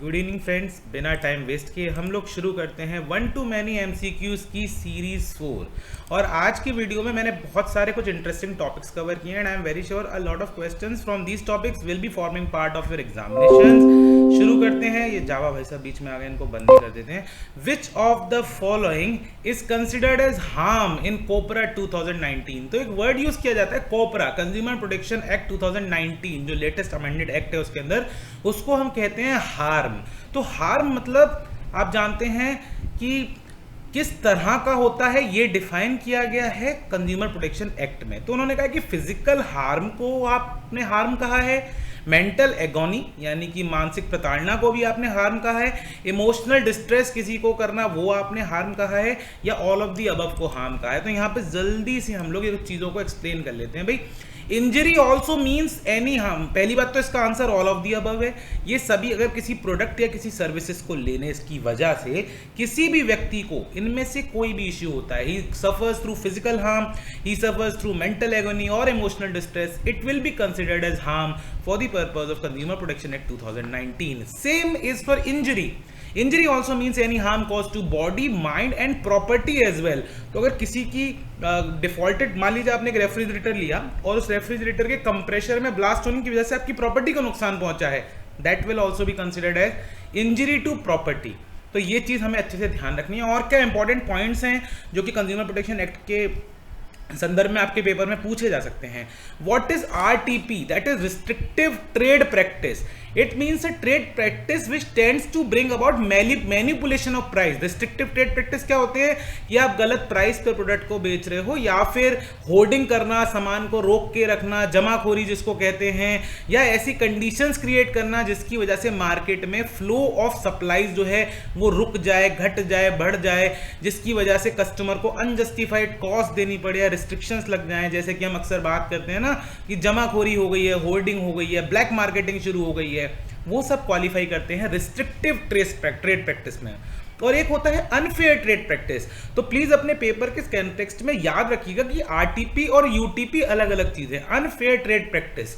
Good evening friends, बिना time waste किए हम लोग शुरू करते हैं 1 to many MCQs की सीरीज 4। और आज की वीडियो में मैंने बहुत सारे कुछ इंटरेस्टिंग टॉपिक्स कवर किए and I am very sure a lot of questions from these topics will be forming part of your examinations. शुरू करते हैं। ये जावा भाई साहब बीच में आ गए, इनको बंद ही कर देते हैं। Which of the following is considered as harm in COPRA 2019। तो एक वर्ड यूज किया जाता है कोपरा, कंज्यूमर प्रोटेक्शन एक्ट 2019, जो लेटेस्ट अमेंडेड एक्ट है उसके अंदर, उसको हम कहते हैं हार्म। तो हार्म मतलब आप जानते हैं कि किस तरह का होता है, ये डिफाइन किया गया है कंज्यूमर प्रोटेक्शन एक्ट में। तो उन्होंने कहा कि फिजिकल हार्म को आपने हार्म कहा है, मेंटल एगोनी यानी कि मानसिक प्रताड़ना को भी आपने हार्म कहा है, इमोशनल डिस्ट्रेस किसी को करना वो आपने हार्म कहा है, या ऑल ऑफ दी अबव को हार्म कहा है। तो यहाँ पे जल्दी से हम लोग ये चीज़ों को एक्सप्लेन कर लेते हैं। भाई, injury also means any harm. पहली बात तो इसका answer all of the above है। ये सभी अगर किसी प्रोडक्ट या किसी सर्विसेज को लेने की वजह से किसी भी व्यक्ति को इनमें से कोई भी इश्यू होता है, he suffers through physical harm, he suffers through mental agony और emotional distress, it will be considered as harm for the purpose of consumer protection act 2019। Same is for injury. Injury also means any harm cause to body, mind and property as well. तो अगर किसी की defaulted, मान लीजिए आपने एक refrigerator लिया और उस रेफ्रिजरेटर के कंप्रेशर में ब्लास्ट होने की वजह से आपकी प्रॉपर्टी को नुकसान पहुंचा है, that will also be considered as injury to property. तो ये चीज हमें अच्छे से ध्यान रखनी है। और क्या इंपॉर्टेंट पॉइंट्स हैं जो कि कंज्यूमर प्रोटेक्शन एक्ट के संदर्भ में आपके पेपर में पूछे जा सकते हैं। What is RTP? That is restrictive trade practice. It means a trade practice which tends to bring about manipulation of price. Restrictive trade practice क्या होते हैं कि आप गलत प्राइस पर प्रोडक्ट को बेच रहे हो, या फिर होर्डिंग करना, सामान को रोक के रखना, जमाखोरी जिसको कहते हैं, या ऐसी कंडीशंस क्रिएट करना जिसकी वजह से मार्केट में फ्लो ऑफ सप्लाईज जो है वो रुक जाए, घट जाए, बढ़ जाए, जिसकी वजह से कस्टमर को अनजस्टिफाइड कॉस्ट देनी पड़े या रिस्ट्रिक्शंस लग जाएं। जैसे कि हम अक्सर बात करते हैं ना कि जमाखोरी हो गई है, होर्डिंग हो गई है, ब्लैक मार्केटिंग शुरू हो गई है, वो सब क्वालिफाई करते हैं रिस्ट्रिक्टिव ट्रेड प्रैक्टिस में। और एक होता है अनफेयर ट्रेड प्रैक्टिस। तो प्लीज अपने पेपर के कॉन्टेक्स्ट में याद रखिएगा कि RTP और UTP अलग अलग चीजें। अनफेयर ट्रेड प्रैक्टिस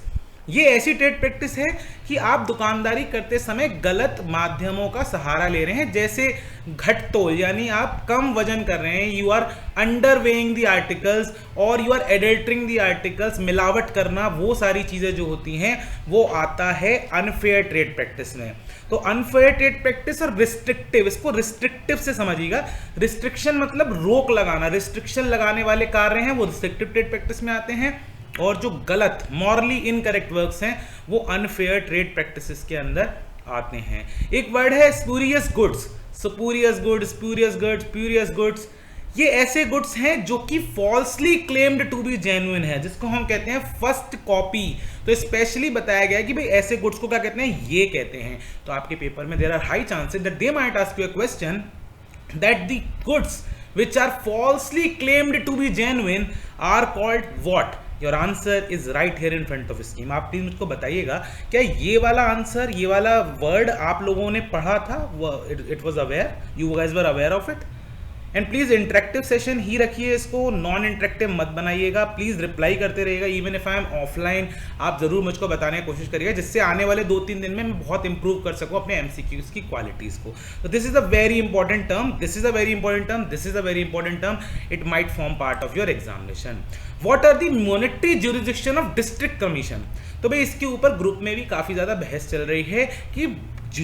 ये ऐसी ट्रेड प्रैक्टिस है कि आप दुकानदारी करते समय गलत माध्यमों का सहारा ले रहे हैं, जैसे घटतोल, यानी आप कम वजन कर रहे हैं, you are under weighing the articles और you are adulterating the articles, मिलावट करना, वो सारी चीजें जो होती हैं वो आता है अनफेयर ट्रेड प्रैक्टिस में। तो अनफेयर ट्रेड प्रैक्टिस और रिस्ट्रिक्टिव, इसको रिस्ट्रिक्टिव से समझिएगा। रिस्ट्रिक्शन मतलब रोक लगाना, रिस्ट्रिक्शन लगाने वाले कार्य हैं वो रिस्ट्रिक्टिव ट्रेड प्रैक्टिस में आते हैं, और जो गलत मॉरली इनकरेक्ट वर्क्स हैं वो अनफेयर ट्रेड प्रैक्टिसेस के अंदर आते हैं। एक वर्ड है spurious goods. Spurious goods, spurious goods, spurious goods, ये ऐसे गुड्स हैं जो कि falsely claimed to be genuine है, जिसको हम कहते हैं फर्स्ट कॉपी। तो स्पेशली बताया गया है कि भाई ऐसे गुड्स को क्या कहते हैं, ये कहते हैं। तो आपके पेपर में there are high chances that they might ask you a question that the goods which are falsely claimed to be genuine are called what? Your answer is right here in front of screen. आप please मुझको बताइएगा, क्या ये वाला answer, ये वाला word आप लोगों ने पढ़ा था? It was aware, you guys were aware of it? And please interactive session ही रखिए, इसको नॉन इंटरेक्टिव मत बनाइएगा। प्लीज रिप्लाई करते रहिएगा, even if I am offline आप जरूर मुझको बताने की कोशिश करिएगा, जिससे आने वाले 2-3 दिन में मैं बहुत इंप्रूव कर सकूं अपने MCQs की क्वालिटीज को। तो this is a very important term, this is a very important term, this is a very important term, it might form part of your examination. What are the monetary jurisdiction of district commission? तो भाई इसके ऊपर group में भी काफी ज्यादा बहस चल रही है कि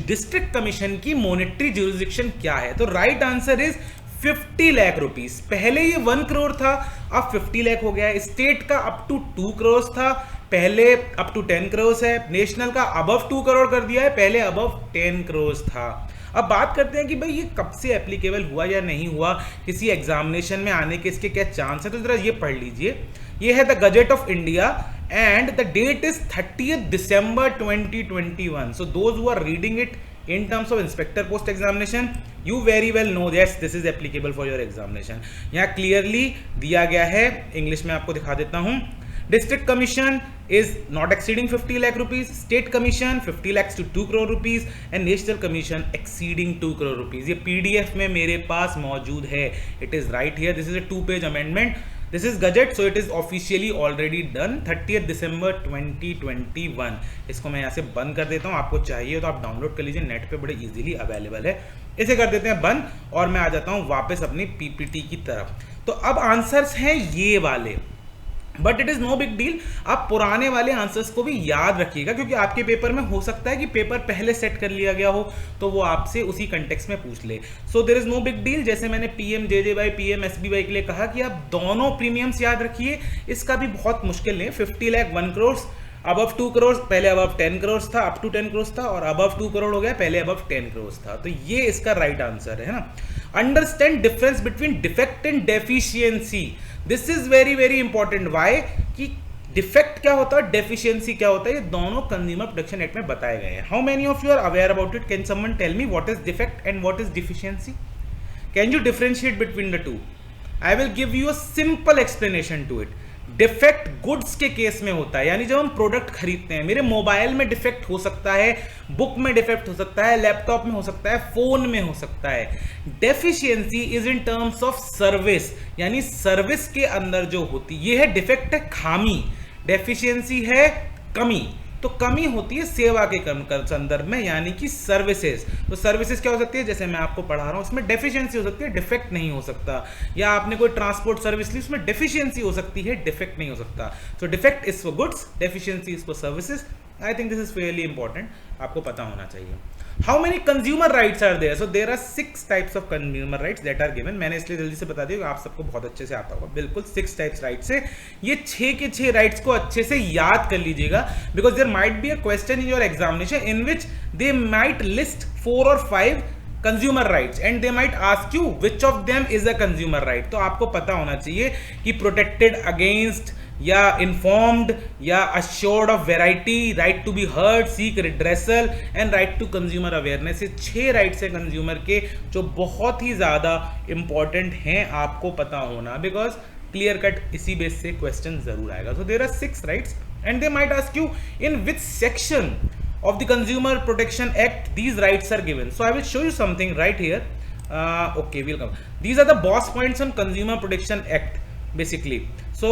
डिस्ट्रिक्ट कमीशन की मॉनेटरी ज्यूरिसडिक्शन क्या है। तो right answer is 50 lakh rupees. पहले ये 1 करोड़ था, अब 50 लाख हो गया है। स्टेट का अप टू 2 करोड़ था, पहले अप टू 10 करोड़ है। नेशनल का अबव 2 करोड़ कर दिया है, पहले अबव 10 करोड़ था। अब बात करते हैं कि भाई ये कब से एप्लीकेबल हुआ या नहीं हुआ, किसी एग्जामिनेशन में आने के इसके क्या चांस है। तो जरा ये पढ़ लीजिए, ये है the gazette of India and the date is 30 December 2021। So those who are reading it in terms of inspector post examination, you very well know yes this is applicable for your examination। यहाँ clearly दिया गया है, English में आपको दिखा देता हूँ। District commission is not exceeding 50 lakh rupees, state commission 50 lakhs to 2 crore rupees and national commission exceeding 2 crore rupees। ये PDF में मेरे पास मौजूद है, it is right here, this is a 2-page amendment। This is gazette, so it is officially already done 30 December 2021। इसको मैं यहाँ से बंद कर देता हूँ, आपको चाहिए तो आप डाउनलोड कर लीजिए, नेट पे बड़े इजीली अवेलेबल है। इसे कर देते हैं बंद और मैं आ जाता हूँ वापस अपनी पीपीटी की तरफ। तो अब आंसर्स हैं ये वाले, but it is no big deal. आप पुराने वाले आंसर्स को भी याद रखिएगा, क्योंकि आपके पेपर में हो सकता है कि पेपर पहले सेट कर लिया गया हो तो वो आपसे उसी कंटेक्स्ट में पूछ ले। So there is no big deal. जैसे मैंने PMJJY PMSBY के लिए कहा कि आप दोनों प्रीमियम्स याद रखिए, इसका भी बहुत मुश्किल नहीं। 50 लाख 1 करोड़, अबव 2 करोड़, पहले अबव 10 करोड़ था, अप टू 10 करोड़ था, और अबव 2 करोड़ हो गया, पहले अबव 10 करोड़ था। तो ये इसका राइट आंसर है ना। Understand difference between defect and deficiency, this is very very important. Why कि डिफेक्ट क्या होता है, डेफिशिएंसी क्या होता है, ये दोनों कंज्यूमर प्रोटेक्शन एक्ट में बताए गए हैं। How many of you are aware about it? Can someone tell me what is defect and what is deficiency? Can you differentiate between the two? I will give you a simple explanation to it. Defect goods के case में होता है, यानी जब हम product खरीदते हैं, मेरे मोबाइल में डिफेक्ट हो सकता है, बुक में डिफेक्ट हो सकता है, लैपटॉप में हो सकता है, फोन में हो सकता है। Deficiency is in terms of service, यानी सर्विस के अंदर जो होती है, ये है डिफेक्ट है खामी, डेफिशिएंसी है कमी। तो कमी होती है सेवा के संदर्भ में, यानी कि सर्विसेज। तो सर्विसेज क्या हो सकती है, जैसे मैं आपको पढ़ा रहा हूं, उसमें डेफिशिएंसी हो सकती है, डिफेक्ट नहीं हो सकता। या आपने कोई ट्रांसपोर्ट सर्विस ली, उसमें डेफिशिएंसी हो सकती है, डिफेक्ट नहीं हो सकता। So defect is for goods, deficiency is for services. I think this is fairly important, आपको पता होना चाहिए। How many consumer rights are there? So there are 6 types of consumer rights that are given. मैंने इसलिए जल्दी से बता दिया, आप सबको बहुत अच्छे से आता होगा। बिल्कुल 6 टाइप्स राइट्स है। ये 6 के 6 राइट्स को अच्छे से याद कर लीजिएगा, because there might be a question in your examination in which they might list 4 or 5 consumer rights and they might ask you which of them is a consumer right. तो आपको पता होना चाहिए कि प्रोटेक्टेड अगेंस्ट, या informed, या assured of variety, right to be heard, seek redressal and right to consumer awareness. ये 6 rights है कंज्यूमर के जो बहुत ही ज्यादा इंपॉर्टेंट हैं, आपको पता होना, बिकॉज क्लियर कट इसी बेस से क्वेश्चन जरूर आएगा। So there are 6 rights and they might ask you in which section of the Consumer Protection Act these rights are given. So I will show you something right here. Okay, we'll come. These are the boss points on Consumer Protection Act basically. So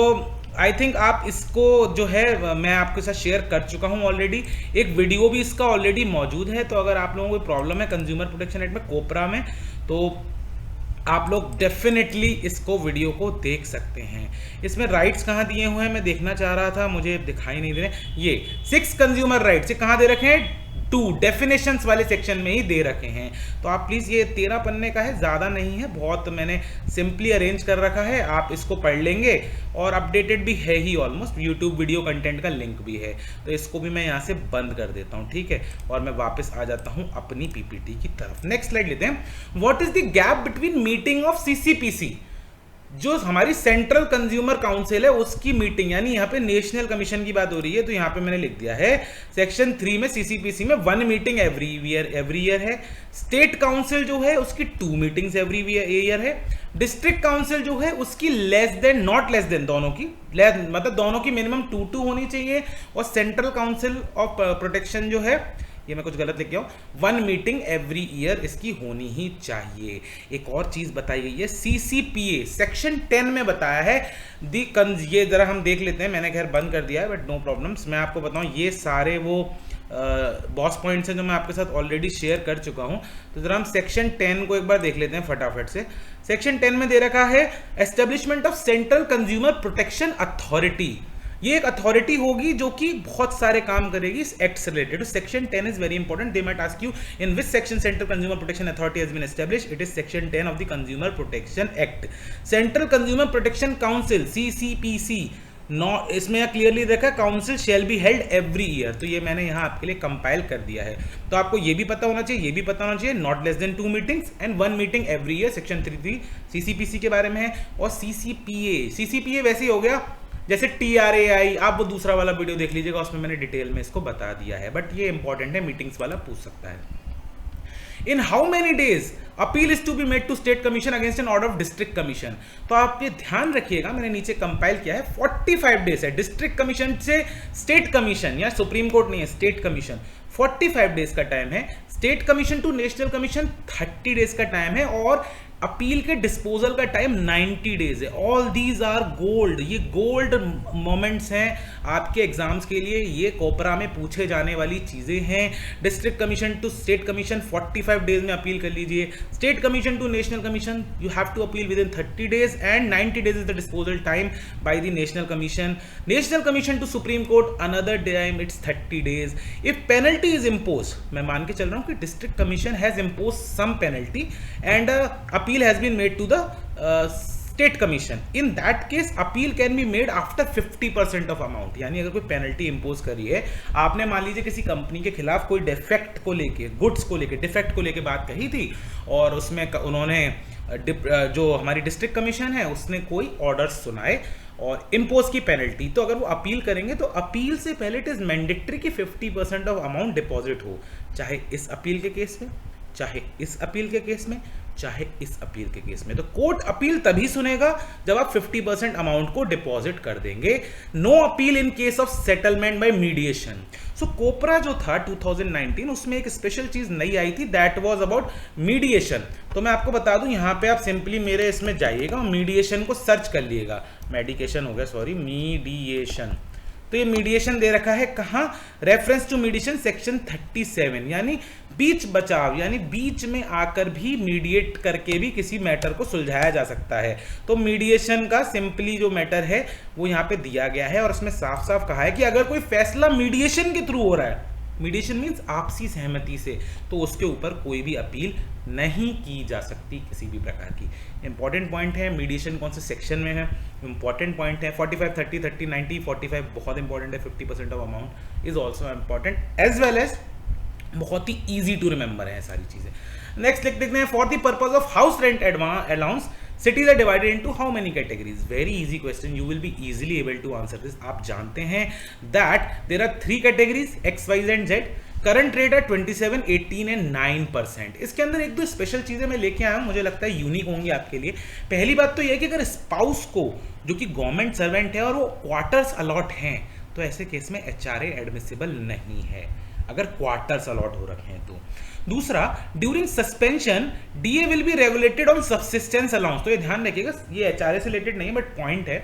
I think आप इसको जो है मैं आपके साथ share कर चुका हूं ऑलरेडी, एक वीडियो भी इसका ऑलरेडी मौजूद है। तो अगर आप लोगों को कोई प्रॉब्लम है कंज्यूमर प्रोटेक्शन एक्ट में कोपरा में, तो आप लोग डेफिनेटली इसको वीडियो को देख सकते हैं। इसमें राइट्स कहाँ दिए हुए हैं मैं देखना चाह रहा था, मुझे दिखाई नहीं दे रहे। ये 6 कंज्यूमर राइट्स कहाँ दे रखे हैं? 2 डेफिनेशंस वाले सेक्शन में ही दे रखे हैं। तो आप प्लीज, ये 13 पन्ने का है, ज्यादा नहीं है, बहुत मैंने सिंपली अरेंज कर रखा है। आप इसको पढ़ लेंगे और अपडेटेड भी है ही ऑलमोस्ट, यूट्यूब वीडियो कंटेंट का लिंक भी है। तो इसको भी मैं यहाँ से बंद कर देता हूँ, ठीक है, और मैं वापस आ जाता हूँ अपनी पीपीटी की तरफ। नेक्स्ट स्लाइड लेते हैं। What is the gap between meeting of CCPC? जो हमारी सेंट्रल कंज्यूमर काउंसिल है उसकी मीटिंग, यानी यहाँ पे नेशनल कमीशन की बात हो रही है, तो यहाँ पे मैंने लिख दिया है सेक्शन 3 में CCPC में 1 मीटिंग एवरी ईयर है। स्टेट काउंसिल जो है उसकी 2 मीटिंग्स एवरी ईयर है। डिस्ट्रिक्ट काउंसिल जो है उसकी less than, not less than, दोनों की मतलब दोनों की मिनिमम 2 होनी चाहिए। और सेंट्रल काउंसिल ऑफ प्रोटेक्शन जो है, ये मैं कुछ गलत लिख गया हूं, 1 मीटिंग एवरी ईयर इसकी होनी ही चाहिए। एक और चीज बताई गई है CCPA सेक्शन 10 में बताया है ये जरा हम देख लेते हैं। मैंने खैर बंद कर दिया है, बट नो प्रॉब्लम्स। मैं आपको बताऊं, ये सारे वो बॉस पॉइंट्स हैं जो मैं आपके साथ ऑलरेडी शेयर कर चुका हूं। तो जरा हम सेक्शन 10 को एक बार देख लेते हैं फटाफट से। सेक्शन 10 में दे रखा है establishment of central consumer protection authority. ये एक अथॉरिटी होगी जो कि बहुत सारे काम करेगी इस एक्ट से related. Section 10 is very important. They might ask you in which section central consumer protection authority has been established. It is section 10 of the consumer protection act. Central consumer protection council CCPC, इसमें clearly देखा council shall be held every year. तो ये मैंने यहाँ आपके लिए compile कर दिया है। तो आपको ये भी पता होना चाहिए, ये भी पता होना चाहिए, not less than 2 meetings and 1 meeting every year. Section 3 CCPC के बारे में है। और CCPA वैसे ही हो गया जैसे TRAI, आप वो दूसरा वाला वीडियो देख लीजिएगा, उसमें मैंने डिटेल में इसको बता दिया है, बट ये इंपॉर्टेंट है, मीटिंग्स वाला पूछ सकता है। In how many days appeal is to be made to state commission against an order of district commission? तो आप ये ध्यान रखिएगा, मैंने नीचे कंपाइल किया है, 45 डेज है। डिस्ट्रिक्ट कमीशन से स्टेट कमीशन, या सुप्रीम कोर्ट नहीं है, स्टेट कमीशन 45 डेज का टाइम है। State commission to national commission 30 days का टाइम है। और अपील के डिस्पोजल का टाइम 90 डेज है। ऑल दीज आर गोल्ड, ये गोल्ड मोमेंट्स हैं आपके एग्जाम्स के लिए, ये कोपरा में पूछे जाने वाली चीज़ें हैं। District commission to state commission 45 days में अपील कर लीजिए, state commission to national commission you have to appeal within 30 days and 90 days is the disposal time by the national commission to supreme court another time it's 30 days. If penalty is impose, मैं मान के चल रहा हूँ कि district commission has impose some penalty and appeal has been made to the state commission, in that case appeal can be made after 50% of amount। यानी अगर कोई पेनल्टी इंपोज करी है आपने, मान लीजिए किसी कंपनी के खिलाफ कोई डिफेक्ट को लेके, गुड्स को लेके, डिफेक्ट को लेके बात कही थी और उसमें उन्होंने जो हमारी डिस्ट्रिक्ट कमीशन है उसने कोई ऑर्डर्स सुनाए और इम्पोज की पेनल्टी, तो अगर वो अपील करेंगे तो अपील से पहले इट इज मैंडेटरी कि 50% ऑफ अमाउंट डिपॉजिट हो, चाहे इस अपील के केस में, चाहे इस अपील के केस में, चाहे इस अपील के केस में। तो कोर्ट अपील तभी सुनेगा जब आप 50% अमाउंट को डिपॉजिट कर देंगे। No appeal in case of settlement by mediation. So COPRA जो था 2019 उसमें एक स्पेशल चीज नई आई थी, दैट वाज अबाउट मीडिएशन। तो मैं आपको बता दूं, यहां पे आप सिंपली मेरे इसमें जाइएगा और मीडिएशन को सर्च कर लिएगा, मेडिकेशन हो गया सॉरी, मीडिएशन। तो ये मीडिएशन दे रखा है कहां, रेफरेंस टू मीडिएशन सेक्शन 37, यानी बीच बचाव, यानी बीच में आकर भी मीडिएट करके भी किसी मैटर को सुलझाया जा सकता है। तो मीडिएशन का सिंपली जो मैटर है वो यहाँ पे दिया गया है और उसमें साफ साफ कहा है कि अगर कोई फैसला मीडिएशन के थ्रू हो रहा है, मीडिएशन मीन्स आपसी सहमति से, तो उसके ऊपर कोई भी अपील नहीं की जा सकती किसी भी प्रकार की। इंपॉर्टेंट पॉइंट है, मीडिएशन कौन से सेक्शन में है, इंपॉर्टेंट पॉइंट है। 45, 30, 30, 90, 45 बहुत इंपॉर्टेंट है। 50% of amount is also important as well as बहुत ही ईजी टू रिमेंबर है सारी चीजें। नेक्स्ट लिख देखते हैं, for the purpose of house rent allowance cities are divided into how many categories? Very easy question, you will be easily able to answer this। आप जानते हैं that there are 3 categories X, Y, Z and Z। Current rate है 27, 18 and 9%। इसके अंदर एक दो special चीजें मैं लेके आया हूं, मुझे लगता है यूनिक होंगी आपके लिए। पहली बात तो यह है कि अगर स्पाउस को, जो कि गवर्नमेंट सर्वेंट है और वो क्वार्टर्स अलॉट हैं, तो ऐसे केस में HRA एडमिसिबल नहीं है अगर क्वार्टर्स अलॉट हो रखे हैं तो। दूसरा, during suspension DA will be regulated on subsistence allowance. तो ये ध्यान रखिएगा, ये HRA से रिलेटेड नहीं बट पॉइंट है,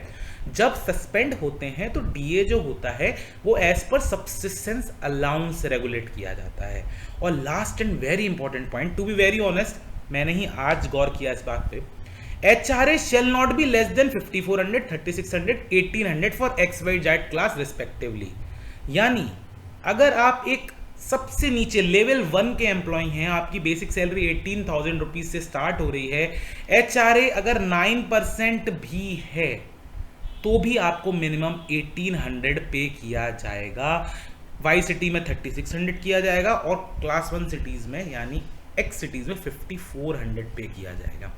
जब सस्पेंड होते हैं तो डीए जो होता है वो as per subsistence allowance regulate किया जाता है। और last and very important point, to be very honest मैंने ही आज गौर किया इस बात पे, HRA shall not be less than 5400, 3600, 1800 for XYZ class respectively. यानी अगर आप एक सबसे नीचे लेवल 1 के एम्प्लॉय हैं, आपकी बेसिक सैलरी 18,000 रुपीज से स्टार्ट हो रही है, HRA अगर 9% भी है तो भी आपको मिनिमम 1800 पे किया जाएगा। वाई सिटी में 3600 किया जाएगा और क्लास 1 सिटीज में यानी एक्स सिटीज में 5400 पे किया जाएगा।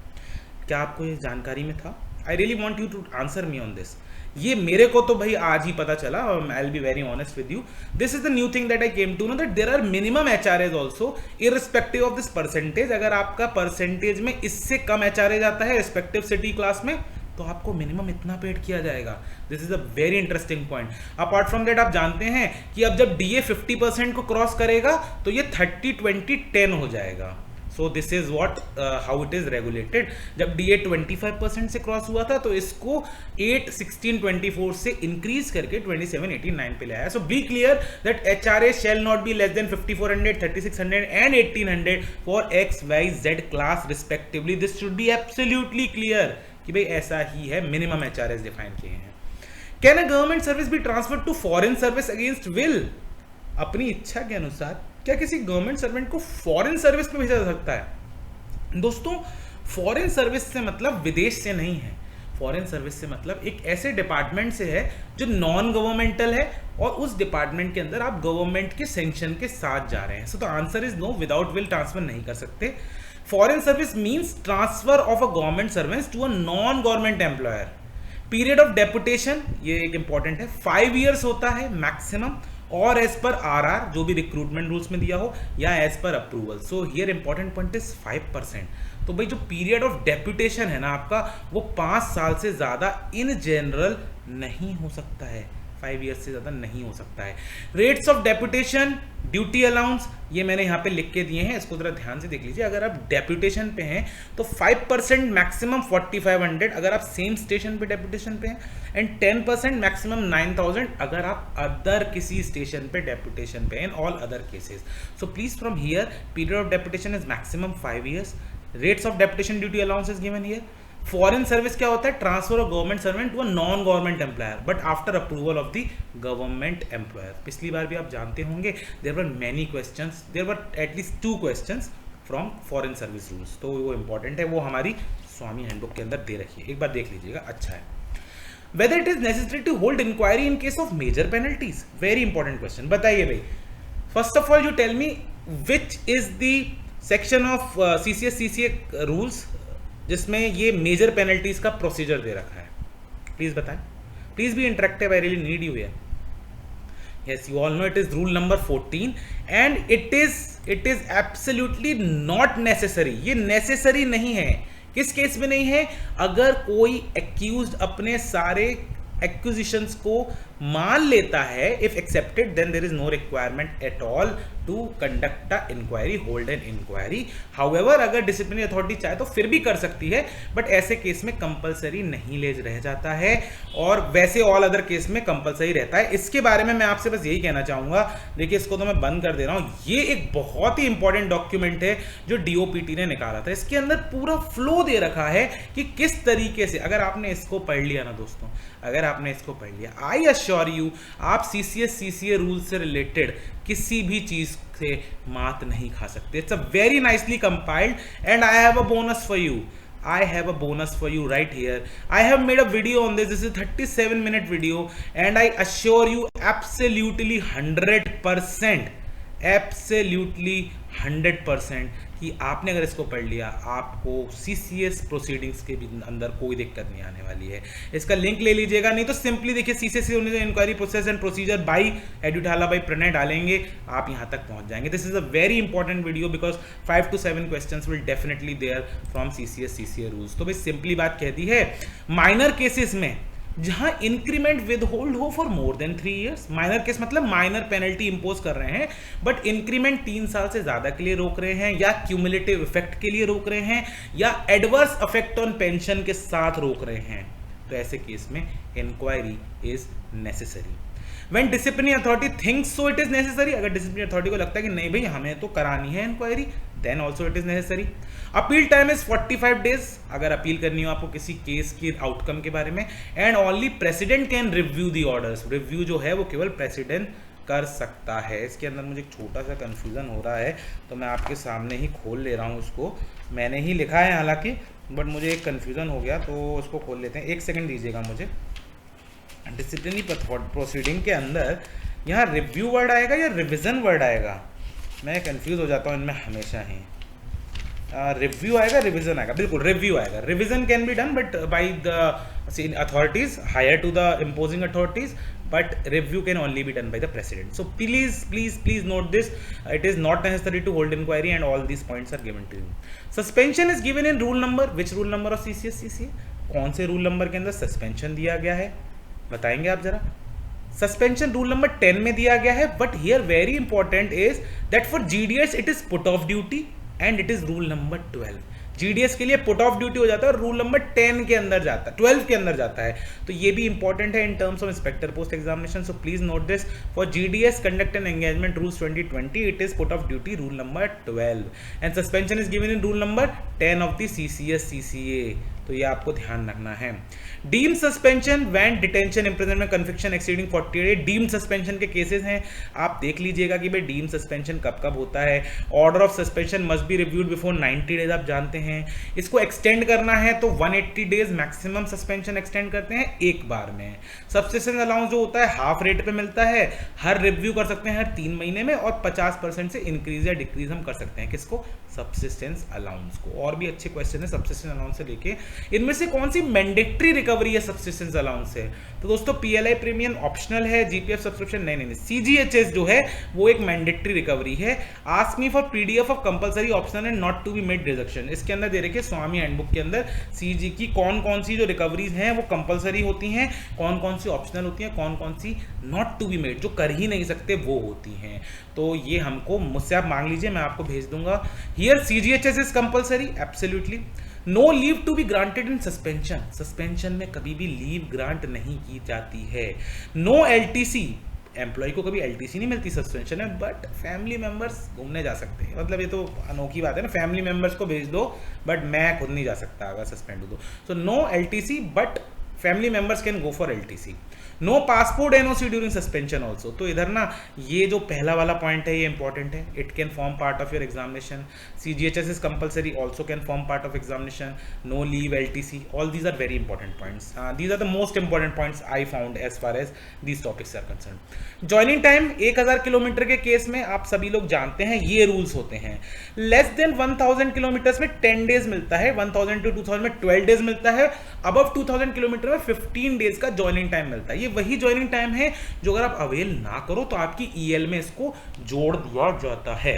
क्या आपको ये जानकारी में था? I really want you to answer me on this. ये मेरे को तो भाई आज ही पता चला, I will be very honest with you. This is the new thing that I came to know, that there are minimum HRAs also irrespective of this percentage. अगर आपका परसेंटेज में इससे कम HRA जाता है रिस्पेक्टिव सिटी क्लास में, तो आपको minimum इतना पेड किया जाएगा। This is a very interesting point. Apart from that आप जानते हैं कि अब जब DA 50% को क्रॉस करेगा तो ये 30-20-10 हो जाएगा। So this is what how it is regulated. जब DA 25% से क्रॉस हुआ था तो इसको 8, 16, 24 से इंक्रीज करके 27, 18, 9 पे लाया। So be clear that HRA shall not be less than 5400, 3600 and 1800 for XYZ class respectively। This should be absolutely clear कि भाई ऐसा ही है, मिनिमम HRAs डिफाइन किए हैं। Can a government service be transfer to foreign service against will? अपनी इच्छा के अनुसार क्या किसी गवर्नमेंट सर्वेंट को फॉरेन सर्विस में भेजा जा सकता है? दोस्तों, फॉरेन सर्विस से मतलब विदेश से नहीं है। फॉरेन सर्विस से मतलब एक ऐसे डिपार्टमेंट से है जो नॉन गवर्नमेंटल है और उस डिपार्टमेंट के अंदर आप गवर्नमेंट के सैंक्शन के साथ जा रहे हैं। So the answer is no, without will transfer नहीं कर सकते। Foreign service means transfer of a government servants to a non government employer. Period of deputation, ये एक इंपॉर्टेंट है, 5 years होता है मैक्सिमम, और एज पर RR जो भी रिक्रूटमेंट रूल्स में दिया हो या एज पर approval. So here important point is 5%। तो भाई जो पीरियड ऑफ डेप्यूटेशन है ना आपका, वो 5 साल से ज्यादा इन जनरल नहीं हो सकता है। 5 ईयर्स से ज़्यादा नहीं हो सकता है। Rates of deputation, duty allowance, ये मैंने यहाँ पे लिख के दिए हैं, इसको ज़रा ध्यान से देख लीजिए। अगर आप डेपुटेशन पे हैं तो 5% मैक्सिमम 4500 अगर आप सेम स्टेशन पे डेपुटेशन पे हैं, एंड 10% मैक्सिमम 9000 अगर आप अदर किसी स्टेशन पे डेपुटेशन पे हैं, in all other cases. So please from here period of deputation is maximum 5 years. Rates of deputation duty allowance is given here. Foreign service क्या होता है? Transfer of government servant to a non government employer but after approval of the government employer. पिछली बार भी आप जानते होंगे there were many questions, there were at least 2 questions from foreign service rules, तो वो इंपॉर्टेंट है, वो हमारी स्वामी हैंडबुक के अंदर दे रखी है, एक बार देख लीजिएगा, अच्छा है। Whether it is necessary to hold inquiry in case of major penalties, very important question. बताइए भाई, first of all you tell me which is the section of CCA rules जिसमें ये मेजर पेनल्टीज का प्रोसीजर दे रखा है, please बताएं। Please be interactive, I really need you here. Yes, you all know it is rule number 14 and it is absolutely not necessary. ये necessary नहीं है। किस केस में नहीं है? अगर कोई एक्यूज्ड अपने सारे एक्विजिशंस को मान लेता है, if accepted then there is no requirement at all to conduct a inquiry, hold an inquiry. However अगर डिसिप्लिनरी अथॉरिटी चाहे तो फिर भी कर सकती है, बट ऐसे केस में कंपलसरी नहीं ले रह जाता है, और वैसे ऑल अदर केस में कंपलसरी रहता है। इसके बारे में मैं आपसे बस यही कहना चाहूंगा। देखिए, इसको तो मैं बंद कर दे रहा हूं। ये एक बहुत ही इंपॉर्टेंट डॉक्यूमेंट है जो DOPT ने निकाला था। इसके अंदर पूरा फ्लो दे रखा है कि किस तरीके से, अगर आपने इसको पढ़ लिया ना दोस्तों, अगर आपने इसको पढ़ लिया, आई अश्योर यू, आप CCA रूल से रिलेटेड किसी भी चीज से मात नहीं खा सकते। It's a very nicely compiled and I have a bonus for you. I have a bonus for you right here. I have made a video on this. This is a 37-minute video and I assure you absolutely 100%, absolutely 100% कि आपने अगर इसको पढ़ लिया, आपको CCS proceedings के भी अंदर कोई दिक्कत नहीं आने वाली है। इसका लिंक ले लीजिएगा, नहीं तो सिंपली देखिए CCS inquiry process and procedure by एडुठाला बाई प्रणय डालेंगे, आप यहाँ तक पहुँच जाएंगे। This is a very important video because 5 to 7 questions will definitely there from CCA rules. तो भाई सिंपली बात कह दी है, माइनर केसेस में जहां इंक्रीमेंट विद होल्ड हो for more than 3 years, minor case मतलब माइनर पेनल्टी इंपोज कर रहे हैं बट इंक्रीमेंट 3 साल से ज्यादा के लिए रोक रहे हैं, या क्यूमुलेटिव इफेक्ट के लिए रोक रहे हैं, या एडवर्स इफेक्ट ऑन पेंशन के साथ रोक रहे हैं, तो ऐसे केस में inquiry is necessary. When disciplinary authority thinks so it is necessary, अगर disciplinary authority को लगता है कि नहीं भाई हमें तो करानी है inquiry, then also it is necessary. Appeal time is 45 days अगर अपील करनी हो आपको किसी केस की आउटकम के बारे में, and only president can review the orders. Review जो है वो केवल प्रेसिडेंट कर सकता है। इसके अंदर मुझे एक छोटा सा कन्फ्यूजन हो रहा है तो मैं आपके सामने ही खोल ले रहा हूँ उसको। मैंने ही लिखा है हालांकि, बट मुझे एक कन्फ्यूजन हो गया तो उसको खोल लेते हैं। 1 सेकेंड दीजिएगा मुझे। डिसिप्लिनरी प्रोसीडिंग के अंदर यहाँ रिव्यू वर्ड आएगा या रिविजन वर्ड आएगा, मैं कंफ्यूज हो जाता हूँ इनमें हमेशा ही। रिव्यू आएगा, रिविजन आएगा, बिल्कुल रिव्यू आएगा। Revision can be done but by the authorities higher to the imposing authorities, but review can only be done by the president. So please note this, it is not necessary to hold inquiry and all these points are given to you. Suspension is given in rule number, which rule number of CCA? कौन से rule number के अंदर suspension दिया गया है बताएंगे आप जरा? सस्पेंशन रूल नंबर 10 में दिया गया है, but here very important is that for GDS it is put off duty and it is rule number 12। GDS के लिए पुट ऑफ ड्यूटी हो जाता है और रूल नंबर 10 के अंदर जाता है, 12 के अंदर जाता है, तो ये भी इंपॉर्टेंट है in terms of inspector post examination. So please note this, for GDS conduct and engagement rules 2020 it is put off duty rule number 12 and suspension is given in rule number 10 of the CCA। तो ये आपको ध्यान रखना है। Deem suspension when detention imprisonment conviction exceeding 40 days, deem suspension के cases हैं, आप देख लीजिएगा कि भाई डीम सस्पेंशन कब कब होता है। Order of suspension must be reviewed before 90 days, आप जानते हैं। इसको एक्सटेंड करना है तो 180 डेज मैक्सिमम सस्पेंशन एक्सटेंड करते हैं एक बार में। सब्सिस्टेंस अलाउंस जो होता है हाफ रेट पे मिलता है, हर रिव्यू कर सकते हैं हर 3 महीने में, और 50% से इंक्रीज या डिक्रीज हम कर सकते हैं किसको? सब्सिस्टेंस अलाउंस को। और भी अच्छे क्वेश्चन है सब्सिस्टेंस अलाउंस से लेके इनमें से कौन सी मैंडेटरी रिकवरी या सब्सिस्टेंस अलाउंस है? तो दोस्तों पीएलआई प्रीमियम ऑप्शनल है, जीपीएफ सब्सक्रिप्शन नहीं, सीजीएचएस जो है वो एक मैंडेटरी रिकवरी है। Ask me for PDF of compulsory optional and not to be made deduction. इसके अंदर दे रखे स्वामी हैंडबुक के अंदर सीजी की कौन कौन सी जो रिकवरीज हैं वो कंपलसरी होती हैं, कौन कौन सी ऑप्शनल होती हैं, कौन कौन सी नॉट टू बी मेड, जो कर ही नहीं सकते वो होती हैं। तो ये हमको मुझसे आप मांग लीजिए, मैं आपको भेज दूंगा। Here CGHS is compulsory, absolutely. No leave to be granted in suspension, suspension में कभी भी लीव ग्रांट नहीं की जाती है। नो एलटीसी, एम्प्लॉय को कभी एलटीसी नहीं मिलती सस्पेंशन में, बट फैमिली मेंबर्स घूमने जा सकते हैं। मतलब ये तो अनोखी बात है ना, फैमिली मेंबर्स को भेज दो बट मैं खुद नहीं जा सकता अगर सस्पेंड हो तो। So no LTC but family members can go for LTC. No passport NOC during suspension also. तो इधर ना ये जो पहला वाला पॉइंट है ये इंपॉर्टेंट है, it can form part of your examination. CGHS is compulsory, also can form part of examination. No leave, LTC, all these are very important points. These are the most important points I found as far as these topics are concern. Joining time 1000 kilometre के case में आप सभी लोग जानते हैं ये rules होते हैं। लेस देन 1000 किलोमीटर में 10 डेज मिलता है, 1000 to 2000 में 12 डेज मिलता है, अबव 2000 किलोमीटर में 15 डेज का ज्वाइनिंग टाइम मिलता है। ये वही ज्वाइनिंग टाइम है जो अगर आप अवेल ना करो तो आपकी ईएल में इसको जोड़ दिया जाता है।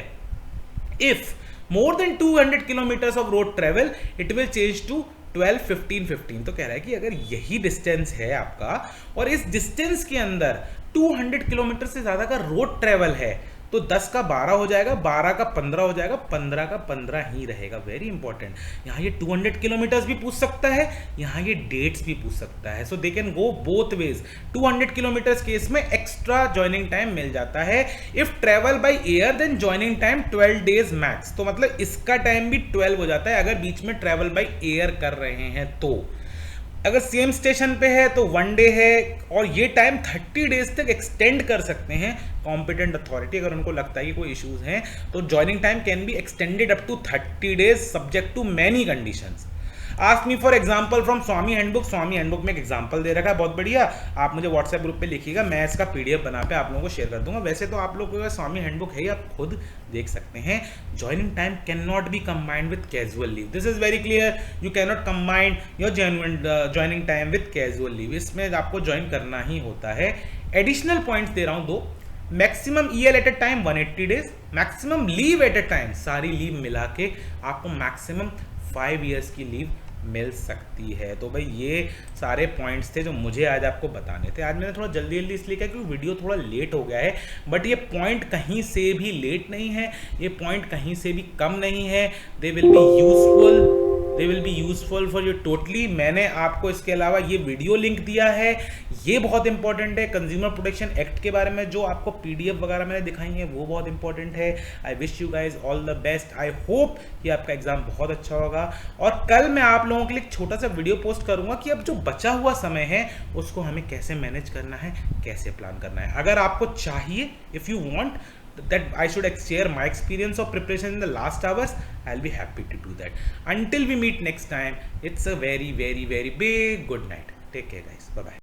If more than 200 kilometre of road travel it will change to 12, 15, 15। तो कह रहा है कि अगर यही डिस्टेंस है आपका और इस डिस्टेंस के अंदर 200 किलोमीटर से ज्यादा का रोड ट्रेवल है तो 10 का 12 हो जाएगा, 12 का 15 हो जाएगा, 15 का 15 ही रहेगा। Very important. यहाँ ये 200 किलोमीटर्स भी पूछ सकता है, यहाँ ये डेट्स भी पूछ सकता है। So they can go both ways. 200 kilometres case में एक्स्ट्रा ज्वाइनिंग टाइम मिल जाता है। If travel by air then joining time 12 days max. तो मतलब इसका टाइम भी 12 हो जाता है अगर बीच में ट्रेवल बाय एयर कर रहे हैं तो। अगर सेम स्टेशन पे है तो 1 डे है और ये टाइम 30 डेज तक एक्सटेंड कर सकते हैं कॉम्पिटेंट अथॉरिटी अगर उनको लगता है कि कोई इश्यूज हैं। तो joining time can be extended up to 30 days subject to many conditions. Ask me for example from Swamy handbook. Swamy handbook में एक एग्जाम्पल दे रखा है बहुत बढ़िया, आप मुझे व्हाट्सएप ग्रुप पे लिखिएगा, मैं इसका पीडीएफ बना के आप लोगों को शेयर कर दूंगा। वैसे तो आप लोगों को स्वामी हैंडबुक है, आप खुद देख सकते हैं। Joining time can not be combined with casual leave, this is very clear. You can not combine your joining time with casual leave, इसमें आपको ज्वाइन करना ही होता है। एडिशनल पॉइंट्स दे रहा हूं 2। Maximum EL at a time 180 days, maximum leave at a time, सारी leave मिला के आपको मैक्सिमम 5 ईयर्स की लीव मिल सकती है। तो भाई ये सारे पॉइंट्स थे जो मुझे आज आपको बताने थे। आज मैंने थोड़ा जल्दी जल्दी इसलिए किया क्योंकि वीडियो थोड़ा लेट हो गया है, बट ये पॉइंट कहीं से भी लेट नहीं है, ये पॉइंट कहीं से भी कम नहीं है। They will be useful, they will be useful for you totally. मैंने आपको इसके अलावा ये वीडियो लिंक दिया है, ये बहुत इंपॉर्टेंट है। कंज्यूमर प्रोटेक्शन एक्ट के बारे में जो आपको पीडीएफ वगैरह मैंने दिखाई है वो बहुत इंपॉर्टेंट है। I wish you guys all the best. I hope कि आपका एग्जाम बहुत अच्छा होगा। और कल मैं आप लोगों के लिए एक छोटा सा वीडियो पोस्ट करूंगा कि अब जो बचा हुआ समय है उसको हमें कैसे मैनेज करना है, कैसे प्लान करना है। अगर आपको चाहिए, if you want that I should share my experience of preparation in the last hours, I'll be happy to do that. Until we meet next time, it's a very, very, very big good night. Take care guys. Bye bye.